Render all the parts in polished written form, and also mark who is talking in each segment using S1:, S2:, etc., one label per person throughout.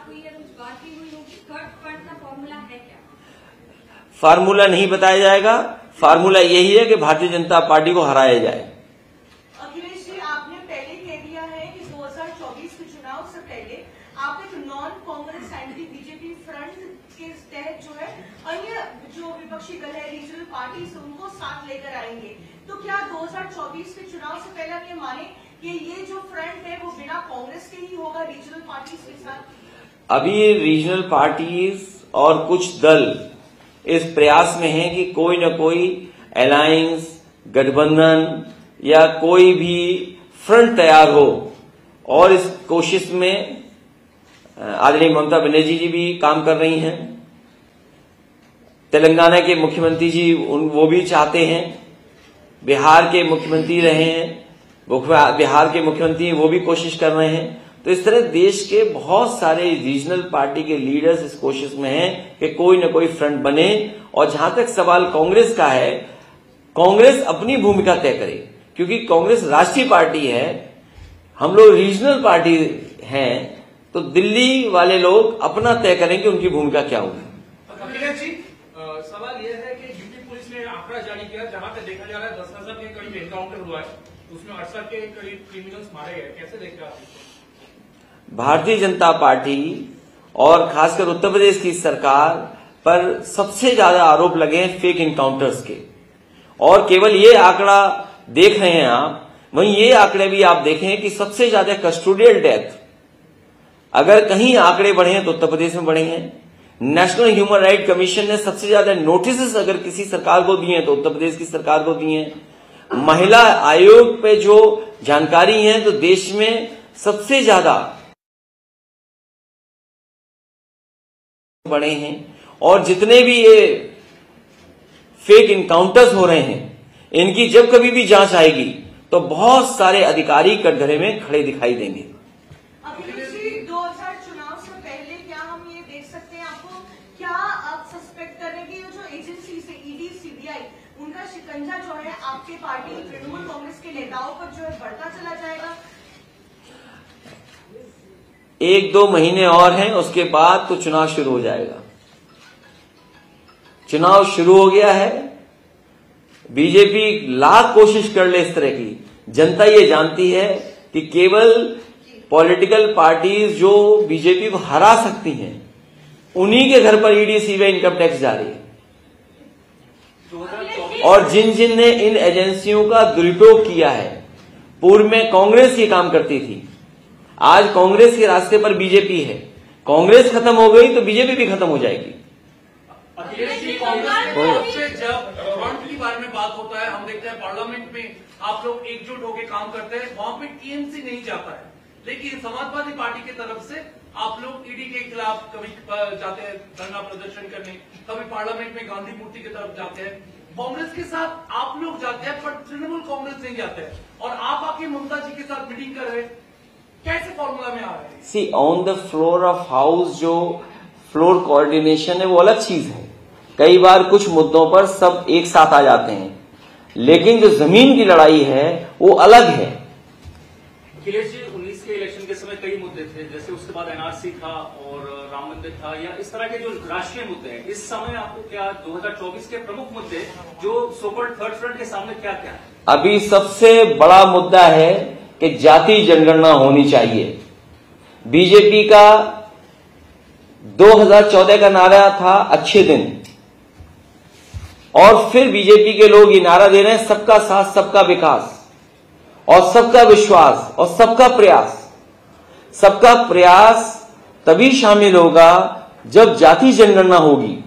S1: हुई है, कुछ बात ही हुई होगी, थर्ड फ्रंट का फॉर्मूला है क्या?
S2: फार्मूला नहीं बताया जाएगा। फार्मूला यही है कि भारतीय जनता पार्टी को हराया जाए।
S3: अखिलेश जी, आपने पहले कह दिया है कि 2024 के चुनाव से पहले आप एक non Congress anti BJP front के तहत जो है अन्य जो विपक्षी दल है, रीजनल पार्टी, उनको साथ लेकर आएंगे। तो क्या 2024 के चुनाव से पहले आप ये माने कि ये जो फ्रंट है वो बिना कांग्रेस के ही होगा, रीजनल पार्टी के साथ?
S2: अभी रीजनल पार्टीज और कुछ दल इस प्रयास में हैं कि कोई न कोई अलायंस, गठबंधन या कोई भी फ्रंट तैयार हो, और इस कोशिश में आदरणीय ममता बनर्जी जी भी काम कर रही हैं। तेलंगाना के मुख्यमंत्री जी वो भी चाहते हैं। बिहार के मुख्यमंत्री रहे हैं, बिहार के मुख्यमंत्री वो भी कोशिश कर रहे हैं। तो इस तरह देश के बहुत सारे रीजनल पार्टी के लीडर्स इस कोशिश में हैं कि कोई न कोई फ्रंट बने। और जहां तक सवाल कांग्रेस का है, कांग्रेस अपनी भूमिका तय करे, क्योंकि कांग्रेस राष्ट्रीय पार्टी है, हम लोग रीजनल पार्टी हैं। तो दिल्ली वाले लोग अपना तय करें कि उनकी भूमिका क्या होगी।
S4: अखिलेश जी, सवाल यह है कि यूपी पुलिस ने आंकड़ा जारी किया जहां पे देखा जा रहा है 10,000 के करीब एनकाउंटर हुआ है, उसमें 68 के करीब क्रिमिनल्स मारे गए। कैसे देख रहे हैं आप?
S2: भारतीय जनता पार्टी और खासकर उत्तर प्रदेश की सरकार पर सबसे ज्यादा आरोप लगे हैं फेक इनकाउंटर्स के। और केवल ये आंकड़ा देख रहे हैं आप, वहीं ये आंकड़े भी आप देखें कि सबसे ज्यादा कस्टोडियल डेथ अगर कहीं आंकड़े बढ़े हैं तो उत्तर प्रदेश में बढ़े हैं। नेशनल ह्यूमन राइट कमीशन ने सबसे ज्यादा नोटिस अगर किसी सरकार को दिए हैं तो उत्तर प्रदेश की सरकार को दिए हैं। महिला आयोग पे जो जानकारी है तो देश में सबसे ज्यादा बढ़े हैं। और जितने भी ये फेक इनकाउंटर्स हो रहे हैं, इनकी जब कभी भी जांच आएगी तो बहुत सारे अधिकारी कटघरे में खड़े दिखाई देंगे।
S3: अखिलेश जी, 2000 चुनाव से पहले क्या हम ये देख सकते हैं, आपको क्या आप सस्पेक्ट कर रहे हैं कि ये जो एजेंसी से ईडी, सीबीआई, उनका शिकंजा जो है आपके पार्टी तृणमूल कांग्रेस के नेताओं पर जो है बढ़ता चला जाएगा?
S2: 1-2 महीने और हैं, उसके बाद तो चुनाव शुरू हो जाएगा। चुनाव शुरू हो गया है। बीजेपी लाख कोशिश कर ले इस तरह की, जनता ये जानती है कि केवल पॉलिटिकल पार्टीज जो बीजेपी को हरा सकती हैं, उन्हीं के घर पर ईडी, सीबीआई, इनकम टैक्स जारी है। और जिन जिन ने इन एजेंसियों का दुरुपयोग किया है, पूर्व में कांग्रेस ये काम करती थी, आज कांग्रेस के रास्ते पर बीजेपी है। कांग्रेस खत्म हो गई तो बीजेपी भी खत्म हो जाएगी।
S4: अखिलेश जी, कांग्रेस से जब फ्रंट के बारे में बात होता है, हम देखते हैं पार्लियामेंट में आप लोग एकजुट होकर काम करते हैं, वहां पे टीएमसी नहीं जाता है, लेकिन समाजवादी पार्टी की तरफ से आप लोग ईडी के खिलाफ कभी जाते हैं धरना प्रदर्शन करने, कभी पार्लियामेंट में गांधी मूर्ति की तरफ जाते हैं। कांग्रेस के साथ आप लोग जाते हैं पर तृणमूल कांग्रेस नहीं जाते हैं, और आप आके ममता जी के साथ मीटिंग कर रहे हैं। कैसे फॉर्मूला में आ रहे हैं?
S2: See, on the floor of house जो फ्लोर कोऑर्डिनेशन है वो अलग चीज है। कई बार कुछ मुद्दों पर सब एक साथ आ जाते हैं, लेकिन जो जमीन की लड़ाई है वो अलग है।
S5: अखिलेश जी, 19 के इलेक्शन के समय कई मुद्दे थे, जैसे उसके बाद एनआरसी था और राम मंदिर था, या इस तरह के जो राष्ट्रीय मुद्दे हैं, इस समय आपको क्या 2024 के प्रमुख मुद्दे जो सोकॉल्ड थर्ड फ्रंट के सामने क्या क्या है?
S2: अभी सबसे बड़ा मुद्दा है कि जाति जनगणना होनी चाहिए। बीजेपी का 2014 का नारा था अच्छे दिन, और फिर बीजेपी के लोग ये नारा दे रहे हैं सबका साथ, सबका विकास और सबका विश्वास और सबका प्रयास। सबका प्रयास तभी शामिल होगा जब जाति जनगणना होगी,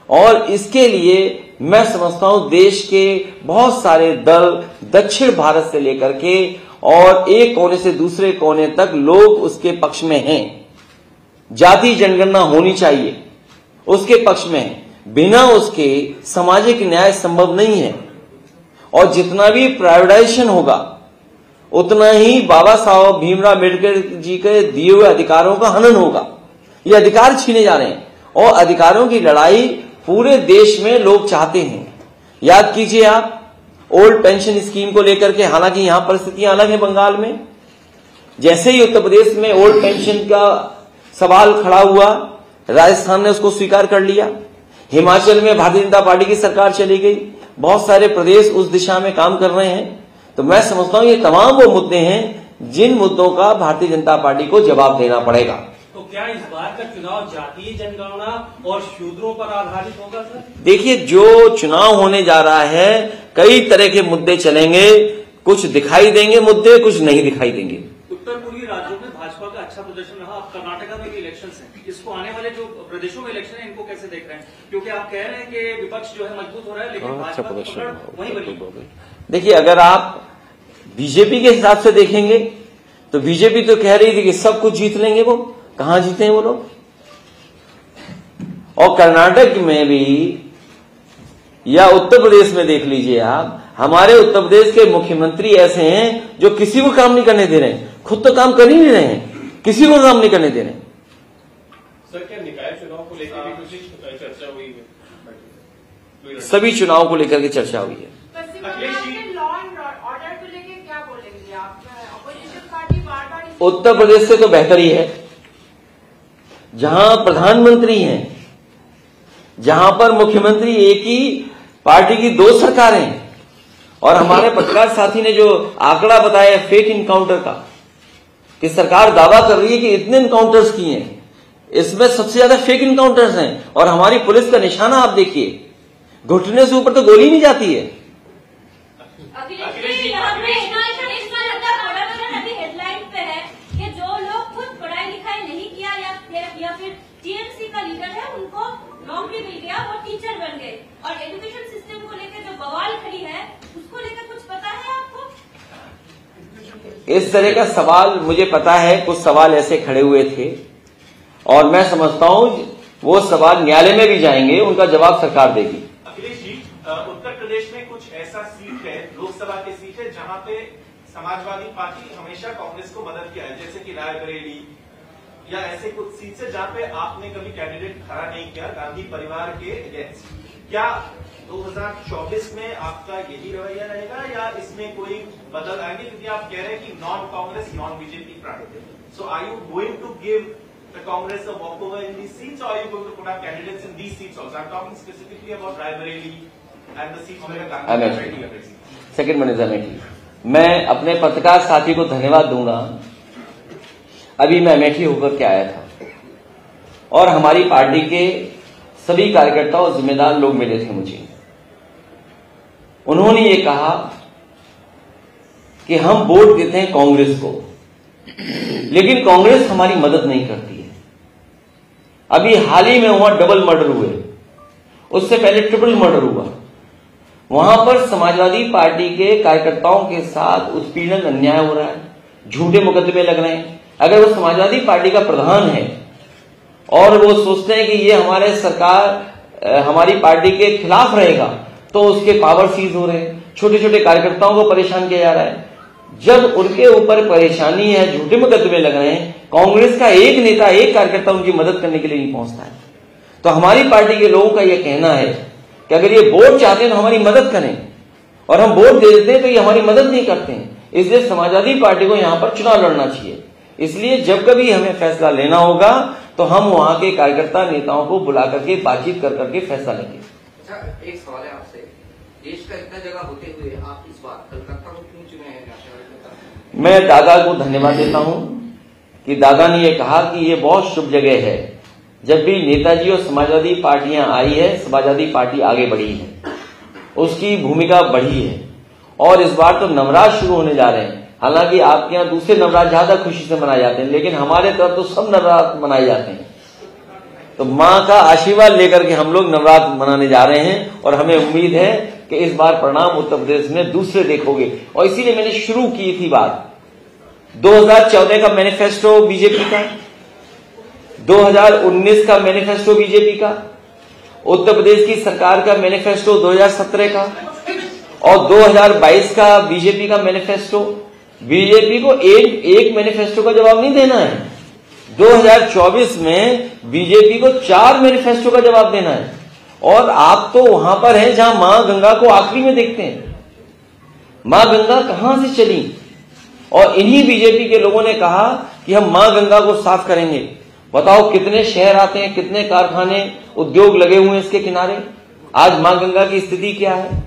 S2: और इसके लिए मैं समझता हूं देश के बहुत सारे दल दक्षिण भारत से लेकर के और एक कोने से दूसरे कोने तक लोग उसके पक्ष में हैं। जाति जनगणना होनी चाहिए, उसके पक्ष में है। बिना उसके सामाजिक न्याय संभव नहीं है, और जितना भी प्राइवेटाइजेशन होगा उतना ही बाबा साहब भीमराव अम्बेडकर जी के दिए हुए अधिकारों का हनन होगा। ये अधिकार छीने जा रहे हैं, और अधिकारों की लड़ाई पूरे देश में लोग चाहते हैं। याद कीजिए आप ओल्ड पेंशन स्कीम को लेकर के, हालांकि यहां परिस्थितियां अलग है बंगाल में। जैसे ही उत्तर प्रदेश में ओल्ड पेंशन का सवाल खड़ा हुआ, राजस्थान ने उसको स्वीकार कर लिया, हिमाचल में भारतीय जनता पार्टी की सरकार चली गई, बहुत सारे प्रदेश उस दिशा में काम कर रहे हैं। तो मैं समझता हूं ये तमाम वो मुद्दे हैं जिन मुद्दों का भारतीय जनता पार्टी को जवाब देना पड़ेगा।
S6: तो क्या इस बार का चुनाव जातीय जनगणना और शूद्रों पर आधारित होगा सर?
S2: देखिए, जो चुनाव होने जा रहा है कई तरह के मुद्दे चलेंगे, कुछ दिखाई देंगे मुद्दे, कुछ नहीं दिखाई देंगे।
S5: उत्तर पूर्वी राज्यों में भाजपा का अच्छा प्रदर्शन रहा, अब कर्नाटका में भी इलेक्शन है, इसको आने वाले जो प्रदेशों में इलेक्शन है इनको कैसे देख रहे हैं? क्योंकि आप कह रहे हैं कि विपक्ष जो है मजबूत हो रहा है, लेकिन भाजपा की पकड़ वहीं बनी।
S2: देखिए, अगर आप बीजेपी के हिसाब से देखेंगे तो बीजेपी तो कह रही थी कि सब कुछ जीत लेंगे, वो कहां जीते हैं वो लोग। और कर्नाटक में भी या उत्तर प्रदेश में देख लीजिए आप, हमारे उत्तर प्रदेश के मुख्यमंत्री ऐसे हैं जो किसी को काम नहीं करने दे रहे हैं, खुद तो काम कर ही नहीं रहे हैं, किसी को काम नहीं करने दे रहे हैं।
S6: सर, क्या निकाय चुनाव को लेकर भी कुछ चर्चा हुई है?
S2: सभी चुनाव को लेकर के चर्चा हुई है।
S3: पश्चिम बंगाल में लॉ एंड ऑर्डर को लेकर क्या बोलेंगे आप? अपोजिशन पार्टी बार-बार
S2: उत्तर प्रदेश से तो बेहतर ही है, जहां प्रधानमंत्री हैं, जहां पर मुख्यमंत्री एक ही पार्टी की दो सरकारें हैं, और हमारे पत्रकार साथी ने जो आंकड़ा बताया फेक इनकाउंटर का, कि सरकार दावा कर रही है कि इतने इनकाउंटर्स किए हैं, इसमें सबसे ज्यादा फेक इनकाउंटर्स हैं। और हमारी पुलिस का निशाना आप देखिए, घुटने से ऊपर तो गोली नहीं जाती है।
S1: अखिलेश जी, यहाँ पे इस बार अभी हेडलाइन पे है कि जो लोग खुद पढ़ाई लिखाई नहीं किया या फिर टीएमसी का लीडर है, उनको नौकरी मिल गया, वो टीचर बन गए। और एजुकेशन सिस्टम को लेकर जो बवाल खड़ी है, उसको लेकर कुछ पता है आपको?
S2: इस तरह का सवाल मुझे पता है, कुछ सवाल ऐसे खड़े हुए थे, और मैं समझता हूं वो सवाल न्यायालय में भी जाएंगे, उनका जवाब सरकार देगी।
S6: अखिलेश जी, उत्तर प्रदेश में कुछ ऐसा सीट है, लोकसभा की सीट है, जहां पे समाजवादी पार्टी हमेशा कांग्रेस को मदद किया है, जैसे कि रायबरेली या ऐसे कुछ सीट है जहां पे आपने कभी कैंडिडेट खड़ा नहीं किया गांधी परिवार के अगेंस्ट। क्या 2024 में आपका यही रवैया रहेगा या इसमें कोई बदल आएंगे? क्योंकि आप कह रहे हैं कि non Congress non BJP front, so are you going to give the Congress a walkover in these seats, or are you going to put up candidates in these seats also? I'm talking specifically about Raebareli and the seats where Gandhi Party.
S2: Second manage Amethi, मैं अपने पत्रकार साथी को धन्यवाद दूंगा। अभी मैं अमेठी होकर के आया था और हमारी पार्टी के सभी कार्यकर्ता और जिम्मेदार लोग मिले थे मुझे। उन्होंने ये कहा कि हम वोट देते हैं कांग्रेस को, लेकिन कांग्रेस हमारी मदद नहीं करती है। अभी हाल ही में वहां डबल मर्डर हुए, उससे पहले ट्रिपल मर्डर हुआ। वहां पर समाजवादी पार्टी के कार्यकर्ताओं के साथ उत्पीड़न अन्याय हो रहा है, झूठे मुकदमे लग रहे हैं। अगर वो समाजवादी पार्टी का प्रधान है और वो सोचते हैं कि ये हमारे सरकार हमारी पार्टी के खिलाफ रहेगा, तो उसके पावर सीज हो रहे हैं, छोटे छोटे कार्यकर्ताओं को परेशान किया जा रहा है। जब उनके ऊपर परेशानी है, झूठे मुकदमे लग रहे हैं, कांग्रेस का एक नेता एक कार्यकर्ता उनकी मदद करने के लिए नहीं पहुंचता है। तो हमारी पार्टी के लोगों का यह कहना है कि अगर ये वोट चाहते हैं तो हमारी मदद करें, और हम वोट दे देते हैं तो ये हमारी मदद नहीं करते हैं। इसलिए समाजवादी पार्टी को यहां पर चुनाव लड़ना चाहिए। इसलिए जब कभी हमें फैसला लेना होगा तो हम वहां के कार्यकर्ता नेताओं को बुला करके बातचीत कर करके फैसला लेंगे।
S7: अच्छा, एक सवाल है आपसे, देश का इतना जगह होते हुए आप इस बार कलकत्ता को क्यों चुने हैं?
S2: मैं दादा को धन्यवाद देता हूं कि दादा ने यह कहा कि यह बहुत शुभ जगह है। जब भी नेताजी और समाजवादी पार्टियां आई है, समाजवादी पार्टी आगे बढ़ी है, उसकी भूमिका बढ़ी है। और इस बार तो नवराज शुरू होने जा रहे हैं। हालांकि आपके यहाँ दूसरे नवराज ज्यादा खुशी से मनाए जाते हैं, लेकिन हमारे तरफ तो सब नवरात्र मनाए जाते हैं। तो माँ का आशीर्वाद लेकर के हम लोग नवरात्र मनाने जा रहे हैं, और हमें उम्मीद है कि इस बार परिणाम उत्तर प्रदेश में दूसरे देखोगे। और इसीलिए मैंने शुरू की थी बात 2014 का मैनिफेस्टो बीजेपी का, 2019 का मैनिफेस्टो बीजेपी का, उत्तर प्रदेश की सरकार का मैनिफेस्टो 2017 का, और 2022 का बीजेपी का मैनिफेस्टो। बीजेपी को एक मैनिफेस्टो का जवाब नहीं देना है, 2024 में बीजेपी को 4 मैनिफेस्टो का जवाब देना है। और आप तो वहां पर हैं जहां मां गंगा को आखिरी में देखते हैं। मां गंगा कहां से चली, और इन्हीं बीजेपी के लोगों ने कहा कि हम मां गंगा को साफ करेंगे। बताओ कितने शहर आते हैं, कितने कारखाने, उद्योग लगे हुए हैं इसके किनारे। आज मां गंगा की स्थिति क्या है,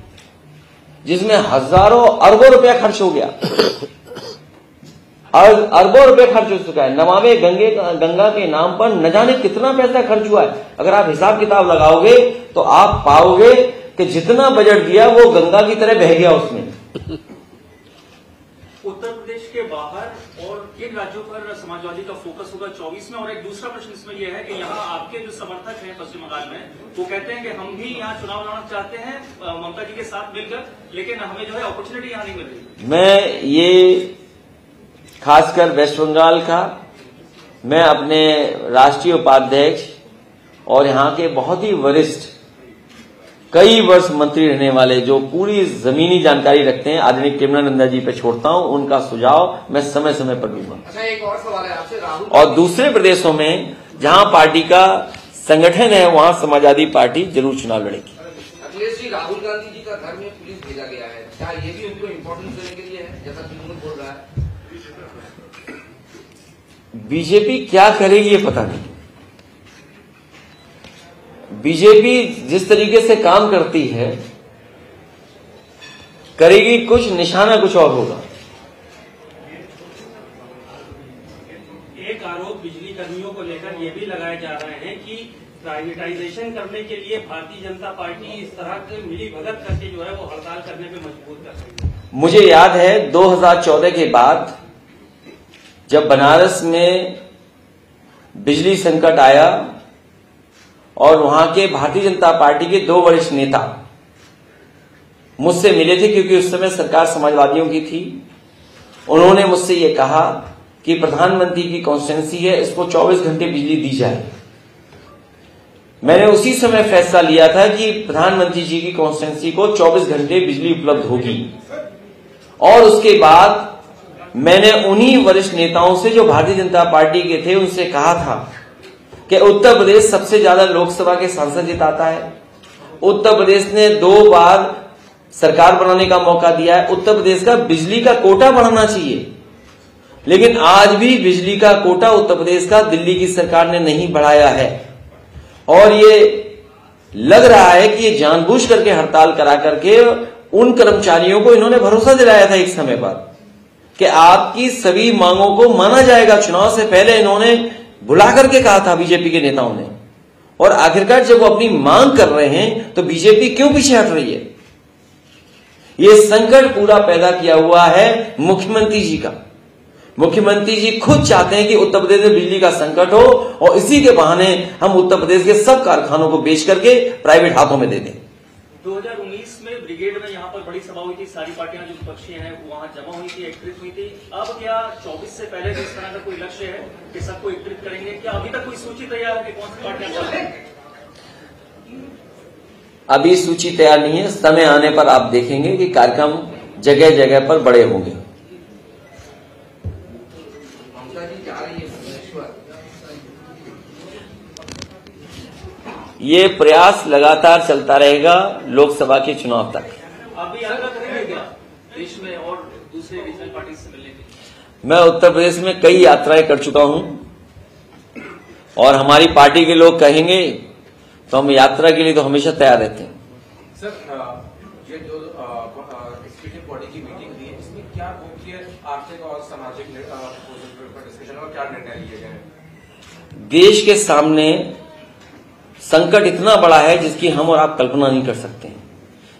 S2: जिसमें हजारों अरबों रुपया खर्च हो गया, अरबों रुपए खर्च हो चुका है। नमामि गंगा के नाम पर न जाने कितना पैसा खर्च हुआ है। अगर आप हिसाब किताब लगाओगे तो आप पाओगे कि जितना बजट दिया वो गंगा की तरह बह गया उसमें।
S5: उत्तर प्रदेश के बाहर और किन राज्यों पर समाजवादी का फोकस होगा 24 में? और एक दूसरा प्रश्न इसमें यह है कि यहाँ आपके जो समर्थक हैं पश्चिम बंगाल में, वो कहते हैं कि हम भी यहाँ चुनाव लड़ना चाहते हैं ममता जी के साथ मिलकर, लेकिन हमें जो है अपॉर्चुनिटी यहाँ नहीं मिल रही।
S2: मैं ये खासकर वेस्ट बंगाल का, मैं अपने राष्ट्रीय उपाध्यक्ष और यहाँ के बहुत ही वरिष्ठ कई वर्ष मंत्री रहने वाले जो पूरी जमीनी जानकारी रखते हैं आदरणीय प्रेमानंद जी पे छोड़ता हूं। उनका सुझाव मैं समय समय पर दूंगा।
S7: अच्छा, एक और सवाल है आपसे। राहुल
S2: और दूसरे प्रदेशों में जहां पार्टी का संगठन है वहां समाजवादी पार्टी जरूर चुनाव लड़ेगी।
S7: अखिलेश जी, राहुल गांधी जी का घर में पुलिस भेजा गया है, क्या ये भी उनको इम्पोर्टेंस देने के लिए है, जैसा तृणमूल बोल रहा है?
S2: बीजेपी क्या करेगी ये पता नहीं। बीजेपी जिस तरीके से काम करती है करेगी कुछ, निशाना कुछ और होगा।
S8: एक आरोप बिजली कर्मियों को लेकर ये भी लगाए जा रहे हैं कि प्राइवेटाइजेशन करने के लिए भारतीय जनता पार्टी इस तरह के मिली भगत करके जो है वो हड़ताल करने पे मजबूर कर रही है।
S2: मुझे याद है 2014 के बाद जब बनारस में बिजली संकट आया और वहां के भारतीय जनता पार्टी के 2 वरिष्ठ नेता मुझसे मिले थे, क्योंकि उस समय सरकार समाजवादियों की थी। उन्होंने मुझसे ये कहा कि प्रधानमंत्री की कॉन्स्टिट्यूंसी है, इसको 24 घंटे बिजली दी जाए। मैंने उसी समय फैसला लिया था कि प्रधानमंत्री जी की कॉन्स्टिट्यूंसी को 24 घंटे बिजली उपलब्ध होगी। और उसके बाद मैंने उन्हीं वरिष्ठ नेताओं से जो भारतीय जनता पार्टी के थे उनसे कहा था कि उत्तर प्रदेश सबसे ज्यादा लोकसभा के सांसद जिताता है, उत्तर प्रदेश ने 2 बार सरकार बनाने का मौका दिया है, उत्तर प्रदेश का बिजली का कोटा बढ़ाना चाहिए। लेकिन आज भी बिजली का कोटा उत्तर प्रदेश का दिल्ली की सरकार ने नहीं बढ़ाया है। और ये लग रहा है कि ये जानबूझ करके हड़ताल करा करके उन कर्मचारियों को इन्होंने भरोसा दिलाया था एक समय पर कि आपकी सभी मांगों को माना जाएगा। चुनाव से पहले इन्होंने बुला करके कहा था बीजेपी के नेताओं ने, और आखिरकार जब वो अपनी मांग कर रहे हैं तो बीजेपी क्यों पीछे हट रही है? ये संकट पूरा पैदा किया हुआ है मुख्यमंत्री जी का। मुख्यमंत्री जी खुद चाहते हैं कि उत्तर प्रदेश में बिजली का संकट हो और इसी के बहाने हम उत्तर प्रदेश के सब कारखानों को बेच करके प्राइवेट हाथों में दे दें।
S5: 2019 में ब्रिगेड में यहाँ पर बड़ी सभा हुई थी, सारी पार्टियां जो विपक्षी हैं वहां जमा हुई थी, एकत्रित हुई थी। अब क्या 24 से पहले भी इस तरह का कोई लक्ष्य है कि सबको एकत्रित करेंगे? क्या अभी तक कोई सूची तैयार है कि कौन सी पार्टियां?
S2: अभी सूची तैयार नहीं है, समय आने पर आप देखेंगे कि कार्यक्रम जगह जगह पर बड़े होंगे।
S7: ममता जी जा रही है भुवनेश्वर,
S2: ये प्रयास लगातार चलता रहेगा लोकसभा के चुनाव तक।
S5: अभी यात्रा करेंगे क्या देश में और दूसरे रीजनल पार्टी से मिलने के?
S2: मैं उत्तर प्रदेश में कई यात्राएं कर चुका हूं और हमारी पार्टी के लोग कहेंगे तो हम यात्रा के लिए तो हमेशा तैयार रहते हैं।
S6: सर, ये जो एग्जीक्यूटिव बॉडी की मीटिंग हुई है, इसमें क्या मुख्य आर्थिक और सामाजिक डिस्कशन और क्या निर्णय लिए गए?
S2: देश के सामने संकट इतना बड़ा है जिसकी हम और आप कल्पना नहीं कर सकते हैं।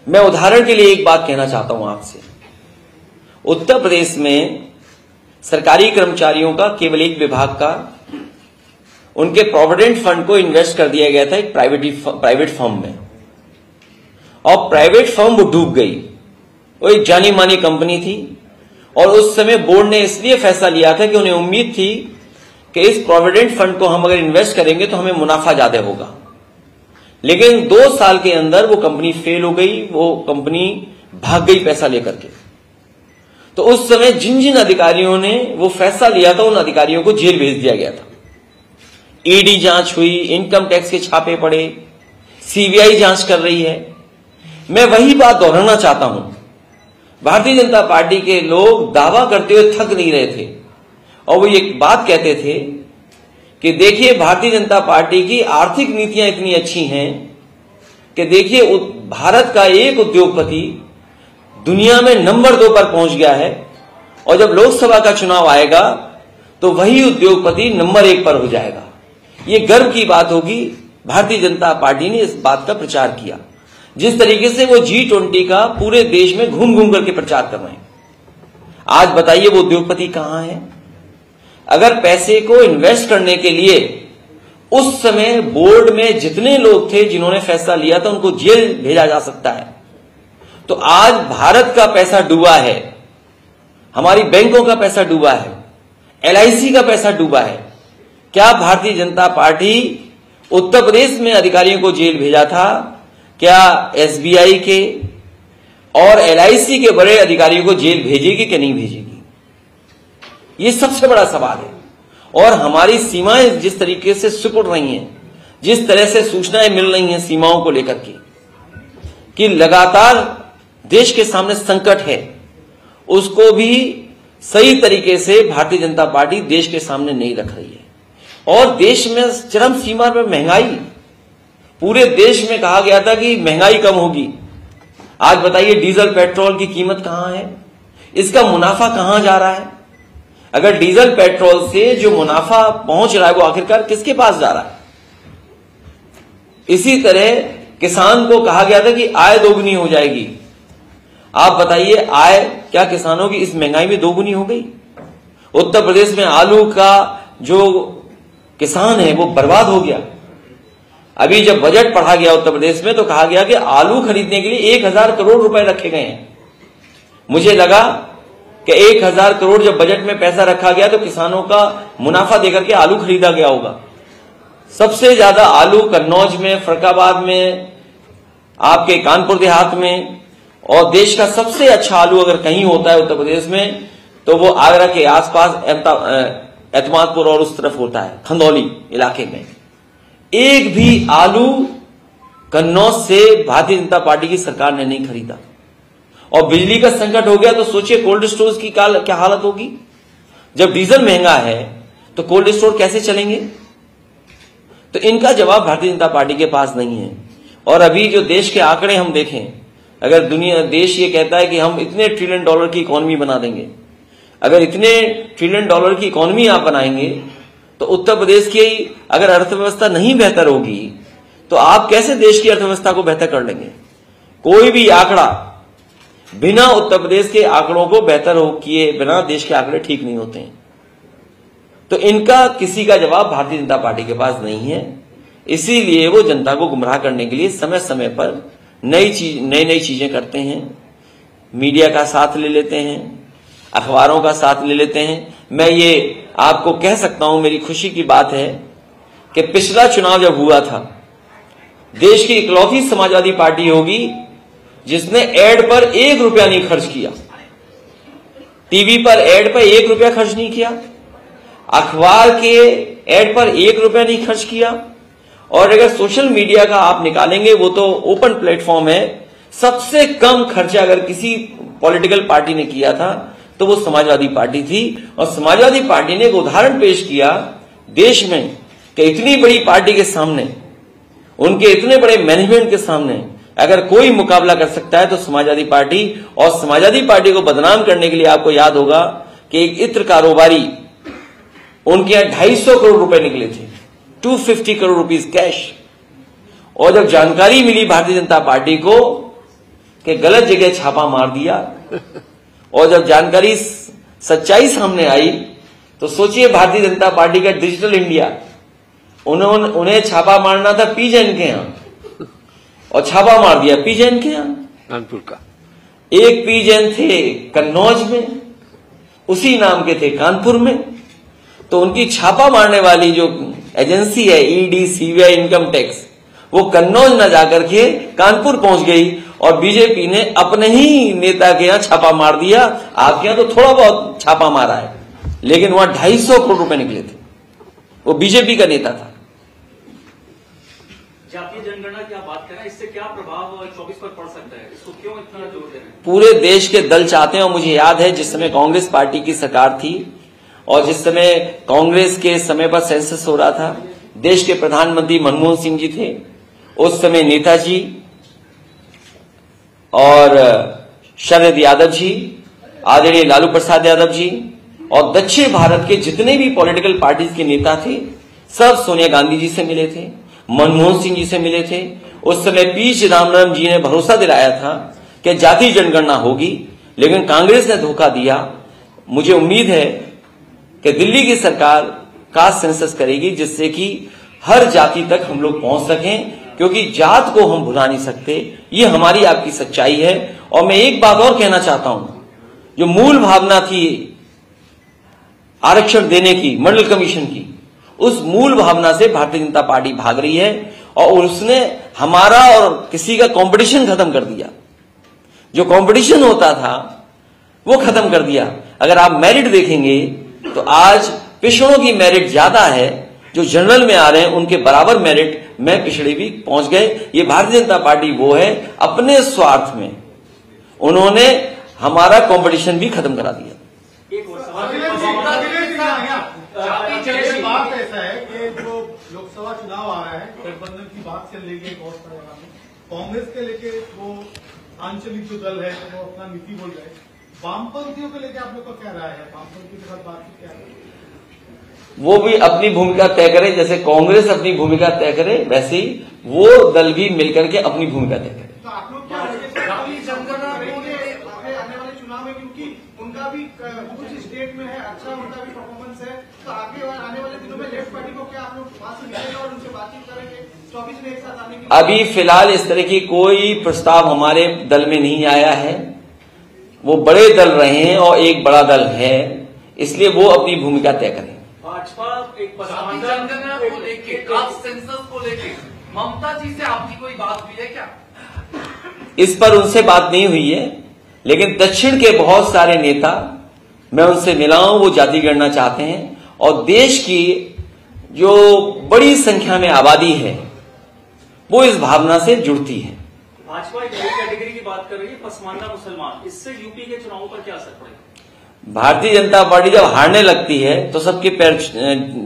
S2: मैं उदाहरण के लिए एक बात कहना चाहता हूं आपसे। उत्तर प्रदेश में सरकारी कर्मचारियों का केवल एक विभाग का उनके प्रोविडेंट फंड को इन्वेस्ट कर दिया गया था एक प्राइवेट फर्म में, और प्राइवेट फर्म वो डूब गई। वो एक जानी मानी कंपनी थी और उस समय बोर्ड ने इसलिए फैसला लिया था कि उन्हें उम्मीद थी कि इस प्रोविडेंट फंड को हम अगर इन्वेस्ट करेंगे तो हमें मुनाफा ज्यादा होगा। लेकिन 2 साल के अंदर वो कंपनी फेल हो गई, वो कंपनी भाग गई पैसा लेकर के। तो उस समय जिन जिन अधिकारियों ने वो फैसला लिया था उन अधिकारियों को जेल भेज दिया गया था। ईडी जांच हुई, इनकम टैक्स के छापे पड़े, सीबीआई जांच कर रही है। मैं वही बात दोहराना चाहता हूं। भारतीय जनता पार्टी के लोग दावा करते हुए थक नहीं रहे थे और वो एक बात कहते थे कि देखिए भारतीय जनता पार्टी की आर्थिक नीतियां इतनी अच्छी हैं कि देखिए भारत का एक उद्योगपति दुनिया में नंबर 2 पर पहुंच गया है, और जब लोकसभा का चुनाव आएगा तो वही उद्योगपति नंबर 1 पर हो जाएगा। ये गर्व की बात होगी। भारतीय जनता पार्टी ने इस बात का प्रचार किया। जिस तरीके से वो G20 का पूरे देश में घूम घूम करके प्रचार कर रहे हैं, आज बताइए वो उद्योगपति कहां है? अगर पैसे को इन्वेस्ट करने के लिए उस समय बोर्ड में जितने लोग थे जिन्होंने फैसला लिया था उनको जेल भेजा जा सकता है, तो आज भारत का पैसा डूबा है, हमारी बैंकों का पैसा डूबा है, LIC का पैसा डूबा है। क्या भारतीय जनता पार्टी उत्तर प्रदेश में अधिकारियों को जेल भेजा था? क्या SBI के और LIC के बड़े अधिकारियों को जेल भेजेगी कि नहीं भेजेगी? ये सबसे बड़ा सवाल है। और हमारी सीमाएं जिस तरीके से सिकुड़ रही हैं, जिस तरह से सूचनाएं मिल रही हैं सीमाओं को लेकर के कि लगातार देश के सामने संकट है, उसको भी सही तरीके से भारतीय जनता पार्टी देश के सामने नहीं रख रही है। और देश में चरम सीमा पर महंगाई, पूरे देश में कहा गया था कि महंगाई कम होगी। आज बताइए डीजल पेट्रोल की कीमत कहां है? इसका मुनाफा कहां जा रहा है? अगर डीजल पेट्रोल से जो मुनाफा पहुंच रहा है वो आखिरकार किसके पास जा रहा है? इसी तरह किसान को कहा गया था कि आय दोगुनी हो जाएगी। आप बताइए आय क्या किसानों की इस महंगाई में दोगुनी हो गई? उत्तर प्रदेश में आलू का जो किसान है वो बर्बाद हो गया। अभी जब बजट पढ़ा गया उत्तर प्रदेश में तो कहा गया कि आलू खरीदने के लिए 1000 करोड़ रुपए रखे गए हैं। मुझे लगा कि 1000 करोड़ जब बजट में पैसा रखा गया तो किसानों का मुनाफा देकर के आलू खरीदा गया होगा। सबसे ज्यादा आलू कन्नौज में, फरक्काबाद में, आपके कानपुर देहात में, और देश का सबसे अच्छा आलू अगर कहीं होता है उत्तर प्रदेश में तो वो आगरा के आसपास एतमादपुर और उस तरफ होता है, खंदौली इलाके में। एक भी आलू कन्नौज से भारतीय जनता पार्टी की सरकार ने नहीं खरीदा। और बिजली का संकट हो गया तो सोचिए कोल्ड स्टोर्स की क्या हालत होगी। जब डीजल महंगा है तो कोल्ड स्टोर कैसे चलेंगे? तो इनका जवाब भारतीय जनता पार्टी के पास नहीं है। और अभी जो देश के आंकड़े हम देखें, अगर देश ये कहता है कि हम इतने $1 ट्रिलियन की इकोनॉमी बना देंगे, अगर इतने $1 ट्रिलियन की इकोनॉमी आप बनाएंगे तो उत्तर प्रदेश की अगर अर्थव्यवस्था नहीं बेहतर होगी तो आप कैसे देश की अर्थव्यवस्था को बेहतर कर लेंगे? कोई भी आंकड़ा बिना उत्तर प्रदेश के आंकड़ों को बेहतर किए बिना देश के आंकड़े ठीक नहीं होते हैं। तो इनका किसी का जवाब भारतीय जनता पार्टी के पास नहीं है। इसीलिए वो जनता को गुमराह करने के लिए समय समय पर नई चीजें करते हैं। मीडिया का साथ ले लेते हैं, अखबारों का साथ ले लेते हैं। मैं ये आपको कह सकता हूं, मेरी खुशी की बात है कि पिछला चुनाव जब हुआ था, देश की इकलौती समाजवादी पार्टी होगी जिसने एड पर 1 रुपया नहीं खर्च किया। टीवी पर एड पर 1 रुपया खर्च नहीं किया, अखबार के एड पर 1 रुपया नहीं खर्च किया। और अगर सोशल मीडिया का आप निकालेंगे, वो तो ओपन प्लेटफॉर्म है, सबसे कम खर्चा अगर किसी पॉलिटिकल पार्टी ने किया था तो वो समाजवादी पार्टी थी। और समाजवादी पार्टी ने एक उदाहरण पेश किया देश में कि इतनी बड़ी पार्टी के सामने, उनके इतने बड़े मैनेजमेंट के सामने अगर कोई मुकाबला कर सकता है तो समाजवादी पार्टी। और समाजवादी पार्टी को बदनाम करने के लिए आपको याद होगा कि एक इत्र कारोबारी, उनके यहां 250 करोड़ रुपए निकले थे, 250 करोड़ रुपीस कैश। और जब जानकारी मिली भारतीय जनता पार्टी को कि गलत जगह छापा मार दिया, और जब जानकारी सच्चाई सामने आई तो सोचिए भारतीय जनता पार्टी का डिजिटल इंडिया, उन्हें छापा मारना था पीजैन के यहां और छापा मार दिया पीजैन के यहां।
S9: कानपुर का
S2: एक पीजैन थे कन्नौज में, उसी नाम के थे कानपुर में। तो उनकी छापा मारने वाली जो एजेंसी है ईडी, सीबीआई, इनकम टैक्स, वो कन्नौज न जाकर के कानपुर पहुंच गई और बीजेपी ने अपने ही नेता के यहां छापा मार दिया। आपके यहां तो थोड़ा बहुत छापा मारा है, लेकिन वहां 250 करोड़ रुपए निकले थे। वो बीजेपी का नेता था।
S5: जातीय जनगणना की आप बात करें, इससे क्या प्रभाव 24 पर पड़ सकता है? इसको क्यों इतना जोर दे रहे हैं?
S2: पूरे देश के दल चाहते हैं। और मुझे याद है जिस समय कांग्रेस पार्टी की सरकार थी और जिस समय कांग्रेस के समय पर सेंसस हो रहा था, देश के प्रधानमंत्री मनमोहन सिंह जी थे, उस समय नेताजी और शरद यादव जी, आदरणीय लालू प्रसाद यादव जी और दक्षिण भारत के जितने भी पॉलिटिकल पार्टीज के नेता थे, सब सोनिया गांधी जी से मिले थे, मनमोहन सिंह जी से मिले थे। उस समय पी चिदम्बरम जी ने भरोसा दिलाया था कि जाति जनगणना होगी, लेकिन कांग्रेस ने धोखा दिया। मुझे उम्मीद है कि दिल्ली की सरकार कास्ट सेंसस करेगी, जिससे कि हर जाति तक हम लोग पहुंच सकें, क्योंकि जात को हम भुला नहीं सकते। ये हमारी आपकी सच्चाई है। और मैं एक बात और कहना चाहता हूं, जो मूल भावना थी आरक्षण देने की मंडल कमीशन की, उस मूल भावना से भारतीय जनता पार्टी भाग रही है और उसने हमारा और किसी का कंपटीशन खत्म कर दिया। जो कंपटीशन होता था वो खत्म कर दिया। अगर आप मेरिट देखेंगे तो आज पिछड़ों की मेरिट ज्यादा है, जो जनरल में आ रहे हैं उनके बराबर मेरिट में पिछड़े भी पहुंच गए। ये भारतीय जनता पार्टी वो है, अपने स्वार्थ में उन्होंने हमारा कंपटीशन भी खत्म करा दिया।
S9: बात ऐसा है कि जो लोकसभा चुनाव आ रहा है, गठबंधन की बात चल रही है बहुत सारे जगह में, कांग्रेस के लेके वो आंचलिक जो दल है वो अपना नीति बोल रहे हैं, वामपंथियों को लेकर आप लोग का क्या राय है? वामपंथियों के साथ बातचीत क्या है?
S2: वो भी अपनी भूमिका तय करे, जैसे कांग्रेस अपनी भूमिका तय करे, वैसे ही वो दल भी मिलकर के अपनी भूमिका तय करे।
S9: तो आप लोग क्या आने वाले चुनाव में, क्योंकि उनका भी कुछ स्टेट में है, अच्छा उनका भी परफॉर्मेंस है, तो आगे आने वाले दिनों में लेफ्ट पार्टी को क्या आप लोग वहां से मिलेगा और उनसे बातचीत करेंगे 24 में एक साथ आने की?
S2: अभी फिलहाल इस तरह की कोई प्रस्ताव हमारे दल में नहीं आया है। वो बड़े दल रहे हैं और एक बड़ा दल है, इसलिए वो अपनी भूमिका तय करें।
S5: भाजपा एक
S4: जनगणना को लेके, कास्ट सेंसस को लेके ममता जी से आपकी कोई बात हुई है क्या?
S2: इस पर उनसे बात नहीं हुई है, लेकिन दक्षिण के बहुत सारे नेता, मैं उनसे मिला हूं, वो जाति गणना चाहते हैं और देश की जो बड़ी संख्या में आबादी है वो इस भावना से जुड़ती है।
S5: भाजपा एक नई कैटेगरी की बात कर रही है, पसमानदा मुसलमान, इससे यूपी के चुनावों पर क्या असर पड़ेगा?
S2: भारतीय जनता पार्टी जब हारने लगती है तो सबके पैर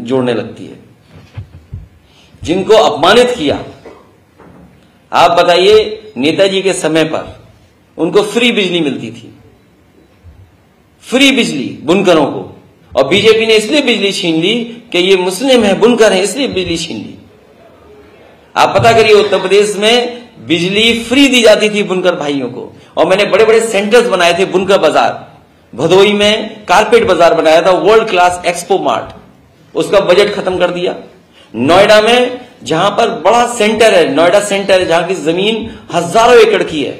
S2: जोड़ने लगती है। जिनको अपमानित किया, आप बताइए, नेताजी के समय पर उनको फ्री बिजली मिलती थी, फ्री बिजली बुनकरों को, और बीजेपी ने इसलिए बिजली छीन ली कि ये मुस्लिम है, बुनकर है, इसलिए बिजली छीन ली। आप पता करिए, उत्तर प्रदेश में बिजली फ्री दी जाती थी बुनकर भाइयों को, और मैंने बड़े बड़े सेंटर्स बनाए थे, बुनकर बाजार, भदोई में कारपेट बाजार बनाया था, वर्ल्ड क्लास एक्सपो मार्ट, उसका बजट खत्म कर दिया। नोएडा में जहां पर बड़ा सेंटर है, नोएडा सेंटर है, जहां की जमीन हजारों एकड़ की है,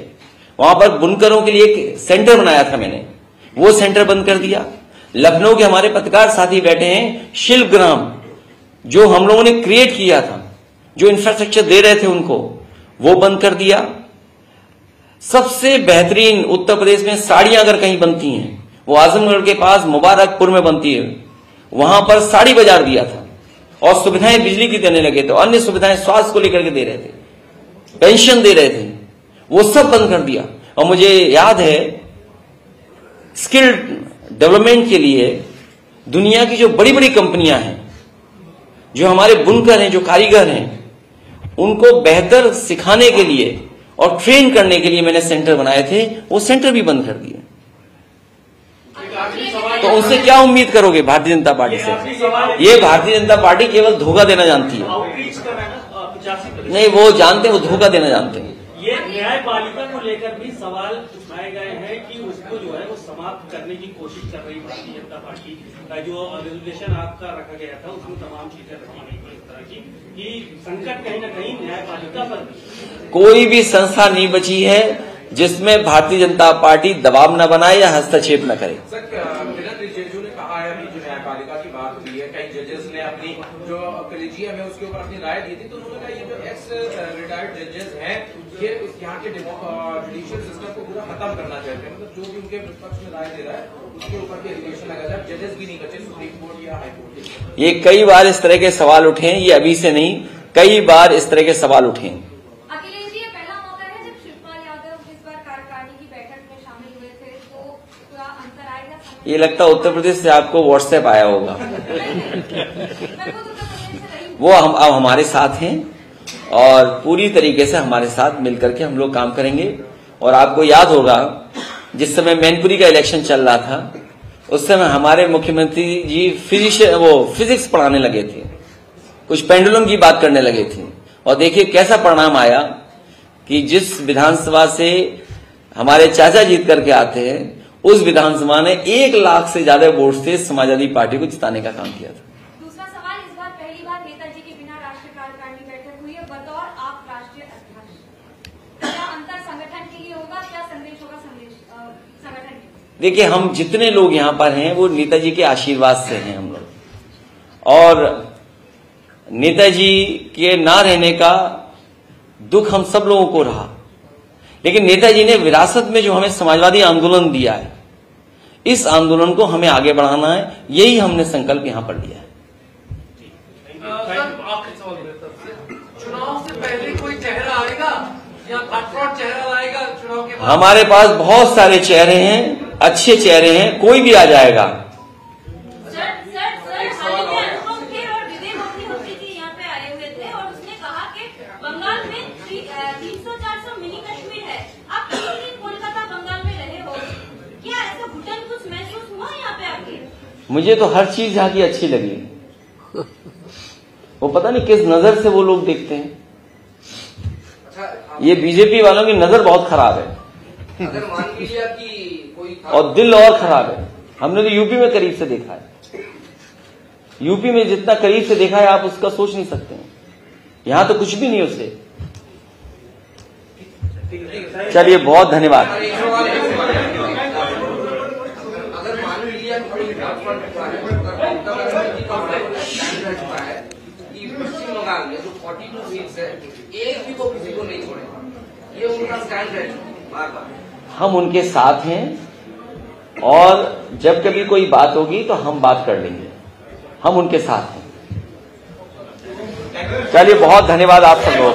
S2: वहां पर बुनकरों के लिए एक सेंटर बनाया था मैंने, वो सेंटर बंद कर दिया। लखनऊ के हमारे पत्रकार साथी बैठे हैं, शिल्पग्राम जो हम लोगों ने क्रिएट किया था, जो इंफ्रास्ट्रक्चर दे रहे थे उनको, वो बंद कर दिया। सबसे बेहतरीन उत्तर प्रदेश में साड़ियां अगर कहीं बनती हैं, वो आजमगढ़ के पास मुबारकपुर में बनती है, वहां पर साड़ी बाजार दिया था और सुविधाएं बिजली की देने लगे थे, अन्य सुविधाएं स्वास्थ्य को लेकर के दे रहे थे, पेंशन दे रहे थे, वो सब बंद कर दिया। और मुझे याद है, स्किल डेवलपमेंट के लिए दुनिया की जो बड़ी बड़ी कंपनियां हैं, जो हमारे बुनकर हैं, जो कारीगर हैं, उनको बेहतर सिखाने के लिए और ट्रेन करने के लिए मैंने सेंटर बनाए थे, वो सेंटर भी बंद कर दिए। तो उनसे क्या उम्मीद करोगे भारतीय जनता पार्टी से? ये भारतीय जनता पार्टी केवल धोखा देना जानती है। नहीं, वो जानते हैं, वो धोखा देना जानते हैं।
S8: ये न्यायपालिका को लेकर भी सवाल उठाए गए हैं कि उसको जो है वो समाप्त करने की कोशिश कर रही भारतीय जनता पार्टी। जो रेजोल्यूशन आपका रखा गया था उसमें तमाम चीजें रखी गई इस तरह की कि संकट कहीं न कहीं न्यायपालिका पर।
S2: कोई भी संस्था नहीं बची है जिसमें भारतीय जनता पार्टी दबाव न बनाए या हस्तक्षेप न करे।
S7: ने कहा है अभी जो न्यायपालिका की बात हुई है, कई जजेस ने अपनी जो कॉलेजियम है उसके ऊपर अपनी राय दी थी, तो उन्होंने कहा ये जो एक्स रिटायर्ड जजेस हैं, ये यहाँ के जुडिशियल सिस्टम को पूरा खत्म करना चाहते हैं, मतलब जो भी उनके विपक्ष में राय दे रहा है उसके ऊपर भी एलिगेशन लगा जाए, जजेस भी नहीं बचे सुप्रीम कोर्ट या हाई कोर्ट।
S2: ये कई बार इस तरह के सवाल उठे हैं, ये अभी से नहीं, कई बार इस तरह के सवाल उठे हैं।
S1: अखिलेश जी, ये पहला मौका है जब शिवपाल यादव इस बार कार्यकारिणी की बैठक में शामिल हुए थे, तो थोड़ा अंतर आएगा
S2: ये लगता है उत्तर प्रदेश से आपको व्हाट्सएप आया होगा। वो अब हमारे साथ हैं और पूरी तरीके से हमारे साथ मिलकर के हम लोग काम करेंगे। और आपको याद होगा जिस समय मैनपुरी का इलेक्शन चल रहा था उस समय हमारे मुख्यमंत्री जी फिजिक्स पढ़ाने लगे थे, कुछ पेंडुलम की बात करने लगे थे, और देखिए कैसा परिणाम आया कि जिस विधानसभा से हमारे चाचा जीत करके आते हैं उस विधानसभा ने 1 लाख से ज्यादा वोट से समाजवादी पार्टी को जिताने का काम किया था।
S1: दूसरा सवाल, इस बार पहली बार नेताजी के बिना राष्ट्रीय कार्यकारिणी बैठक हुई है, बतौर आप राष्ट्रीय अध्यक्ष, क्या अंतर संगठन के लिए होगा, क्या संदेश होगा संगठन के?
S2: देखिए, हम जितने लोग यहाँ पर हैं वो नेताजी के आशीर्वाद से हैं हम लोग, और नेताजी के ना रहने का दुख हम सब लोगों को रहा, लेकिन नेताजी ने विरासत में जो हमें समाजवादी आंदोलन दिया है, इस आंदोलन को हमें आगे बढ़ाना है, यही हमने संकल्प यहाँ पर लिया है।
S4: चुनाव से पहले कोई चेहरा आएगा या कटआउट चेहरा लाएगा चुनाव के बाद?
S2: हमारे पास बहुत सारे चेहरे हैं, अच्छे चेहरे हैं, कोई भी आ जाएगा।
S1: बंगाल में 300-400 मिनी कश्मीर है, आप 3 दिन कोलकाता बंगाल में रहे हो, क्या ऐसा घुटन कुछ महसूस हुआ यहाँ पे आके?
S2: मुझे तो हर चीज यहाँ की अच्छी लगी। वो पता नहीं किस नजर से वो लोग देखते हैं। ये बीजेपी वालों की नजर बहुत खराब है,
S7: अगर मान लीजिए कि कोई
S2: और दिल और खराब है। हमने तो यूपी में करीब से देखा है, यूपी में जितना करीब से देखा है आप उसका सोच नहीं सकते हैं। यहाँ तो कुछ भी नहीं उससे। चलिए, बहुत धन्यवाद।
S7: अगर मान लीजिए कि पश्चिम बंगाल में जो 42 सीट्स है, एक भी वो किसी को नहीं छोड़ेगा, ये उनका स्टैंड है बार बार।
S2: हम उनके साथ हैं और जब कभी कोई बात होगी तो हम बात कर लेंगे, हम उनके साथ हैं। चलिए, बहुत धन्यवाद आप सब लोग।